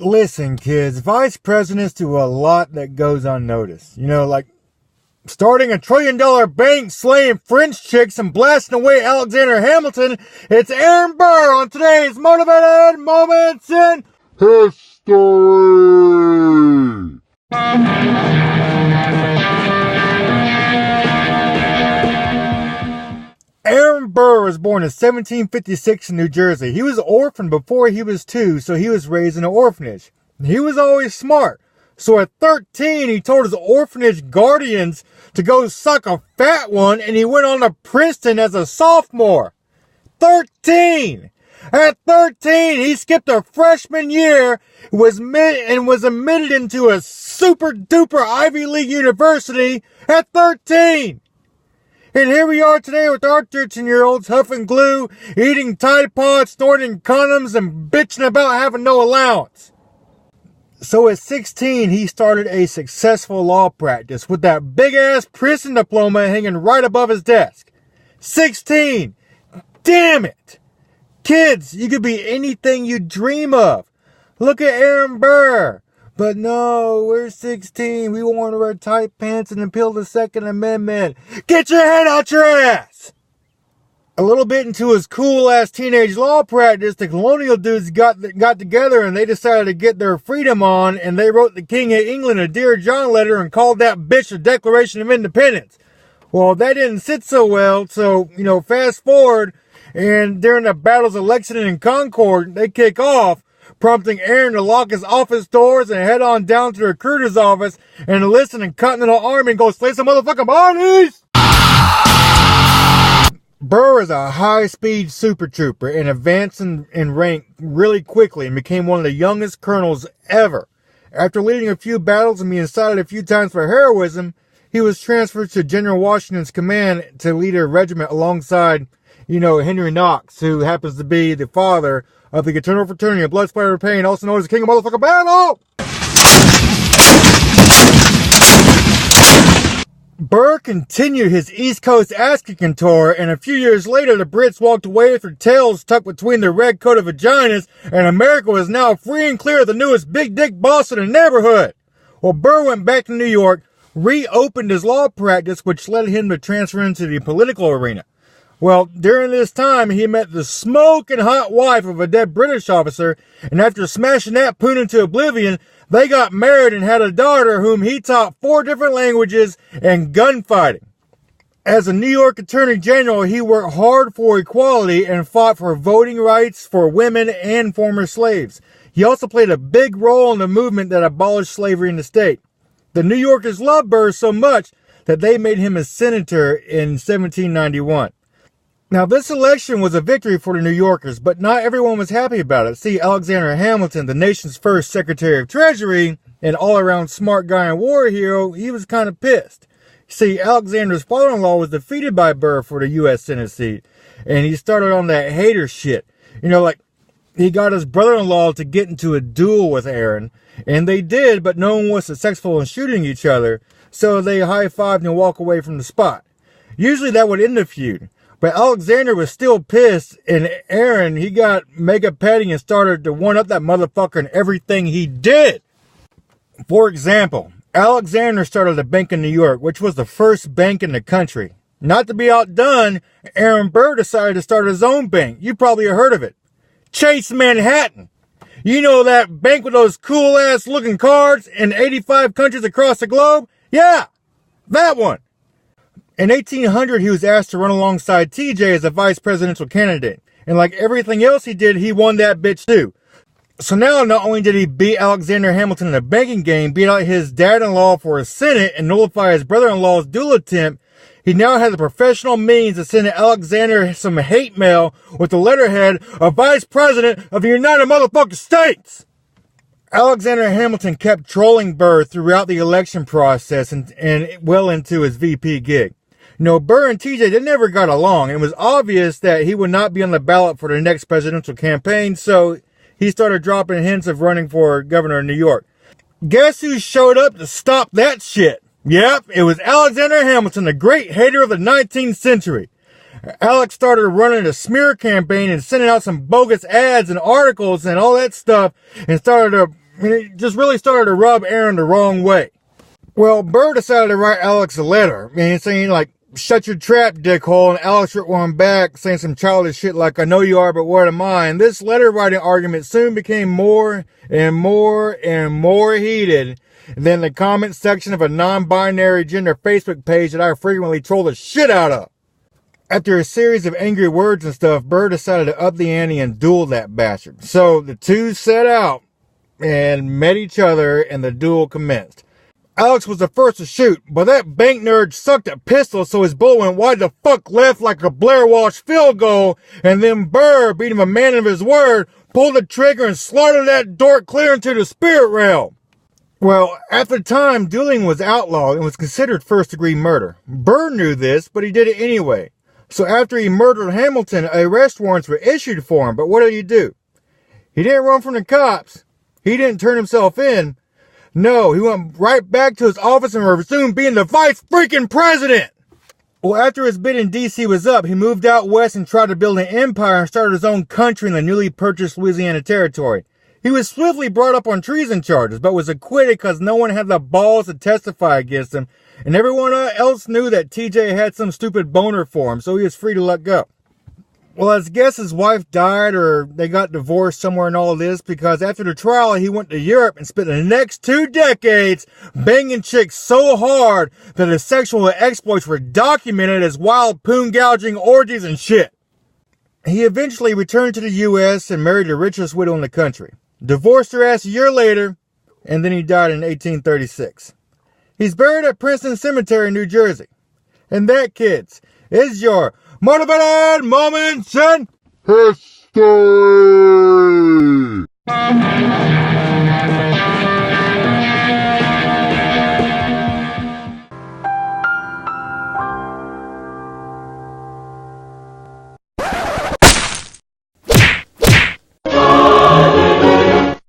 Listen, kids, vice presidents do a lot that goes unnoticed. You know, like starting $1 trillion bank, slaying French chicks, and blasting away Alexander Hamilton. It's Aaron Burr on today's Motivated Moments in History. Aaron Burr was born in 1756 in New Jersey. He was orphaned before he was 2, so he was raised in an orphanage. He was always smart. So at 13, he told his orphanage guardians to go suck a fat one, and he went on to Princeton as a sophomore. 13! At 13, he skipped a freshman year and was admitted into a super-duper Ivy League university at 13! And here we are today with our 13-year-olds huffing glue, eating Tide Pods, snorting condoms, and bitching about having no allowance. So at 16, he started a successful law practice with that big-ass Princeton diploma hanging right above his desk. 16! Damn it! Kids, you could be anything you dream of. Look at Aaron Burr. But no, we're 16. We want to wear tight pants and appeal the Second Amendment. Get your head out your ass! A little bit into his cool-ass teenage law practice, the colonial dudes got together and they decided to get their freedom on, and they wrote the King of England a Dear John letter and called that bitch a Declaration of Independence. Well, that didn't sit so well, so, fast forward, and during the battles of Lexington and Concord, they kick off, prompting Aaron to lock his office doors and head on down to the recruiter's office and enlist in the Continental Army and go slay some motherfucking bodies! Burr is a high-speed super trooper and advanced in rank really quickly and became one of the youngest colonels ever. After leading a few battles and being cited a few times for heroism, he was transferred to General Washington's command to lead a regiment alongside, Henry Knox, who happens to be the father of the Eternal Fraternity of Blood, Splatter, and Pain, also known as the King of Motherfucking Battle! Burr continued his East Coast ass-kicking tour, and a few years later, the Brits walked away with their tails tucked between their red-coated vaginas, and America was now free and clear of the newest big-dick boss in the neighborhood. Well, Burr went back to New York, reopened his law practice, which led him to transfer into the political arena. Well, during this time, he met the smoking hot wife of a dead British officer, and after smashing that poon into oblivion, they got married and had a daughter whom he taught 4 different languages and gunfighting. As a New York Attorney General, he worked hard for equality and fought for voting rights for women and former slaves. He also played a big role in the movement that abolished slavery in the state. The New Yorkers loved Burr so much that they made him a senator in 1791. Now, this election was a victory for the New Yorkers, but not everyone was happy about it. See, Alexander Hamilton, the nation's first Secretary of Treasury, and all-around smart guy and war hero, he was kind of pissed. See, Alexander's father-in-law was defeated by Burr for the U.S. Senate seat, and he started on that hater shit. He got his brother-in-law to get into a duel with Aaron, and they did, but no one was successful in shooting each other, so they high-fived and walked away from the spot. Usually that would end the feud. But Alexander was still pissed, and Aaron, he got mega petty and started to one-up that motherfucker in everything he did. For example, Alexander started a bank in New York, which was the first bank in the country. Not to be outdone, Aaron Burr decided to start his own bank. You probably have heard of it. Chase Manhattan. You know that bank with those cool-ass looking cards in 85 countries across the globe? Yeah, that one. In 1800, he was asked to run alongside TJ as a vice presidential candidate. And like everything else he did, he won that bitch too. So now, not only did he beat Alexander Hamilton in the banking game, beat out his dad-in-law for a Senate, and nullify his brother-in-law's duel attempt, he now has the professional means to send Alexander some hate mail with the letterhead of Vice President of the United Motherfucking States. Alexander Hamilton kept trolling Burr throughout the election process and well into his VP gig. Burr and TJ, they never got along, and it was obvious that he would not be on the ballot for the next presidential campaign, so he started dropping hints of running for governor of New York. Guess who showed up to stop that shit? Yep, it was Alexander Hamilton, the great hater of the 19th century. Alex started running a smear campaign and sending out some bogus ads and articles and all that stuff, and started to mean, it just really started to rub Aaron the wrong way. Well, Burr decided to write Alex a letter. I mean, saying like, "Shut your trap, dickhole," and Alex wrote one back saying some childish shit like, "I know you are, but what am I?" And this letter writing argument soon became more and more and more heated than the comment section of a non-binary gender Facebook page that I frequently troll the shit out of. After a series of angry words and stuff, Burr decided to up the ante and duel that bastard. So the two set out and met each other, and the duel commenced. Alex was the first to shoot, but that bank nerd sucked a pistol, so his bullet went wide the fuck left like a Blair Walsh field goal, and then Burr, being a man of his word, pulled the trigger and slaughtered that dork clear into the spirit realm. Well, at the time, dueling was outlawed and was considered first-degree murder. Burr knew this, but he did it anyway. So after he murdered Hamilton, arrest warrants were issued for him, but what did he do? He didn't run from the cops. He didn't turn himself in. No, he went right back to his office and resumed being the vice freaking president. Well, after his bid in D.C. was up, he moved out west and tried to build an empire and started his own country in the newly purchased Louisiana territory. He was swiftly brought up on treason charges, but was acquitted because no one had the balls to testify against him, and everyone else knew that TJ had some stupid boner for him, so he was free to let go. Well, I guess his wife died or they got divorced somewhere in all this, because after the trial, he went to Europe and spent the next 2 decades banging chicks so hard that his sexual exploits were documented as wild poon gouging orgies and shit. He eventually returned to the U.S. and married the richest widow in the country. Divorced her ass a year later, and then he died in 1836. He's buried at Princeton Cemetery in New Jersey. And that, kids, is your Motivated Moments in History!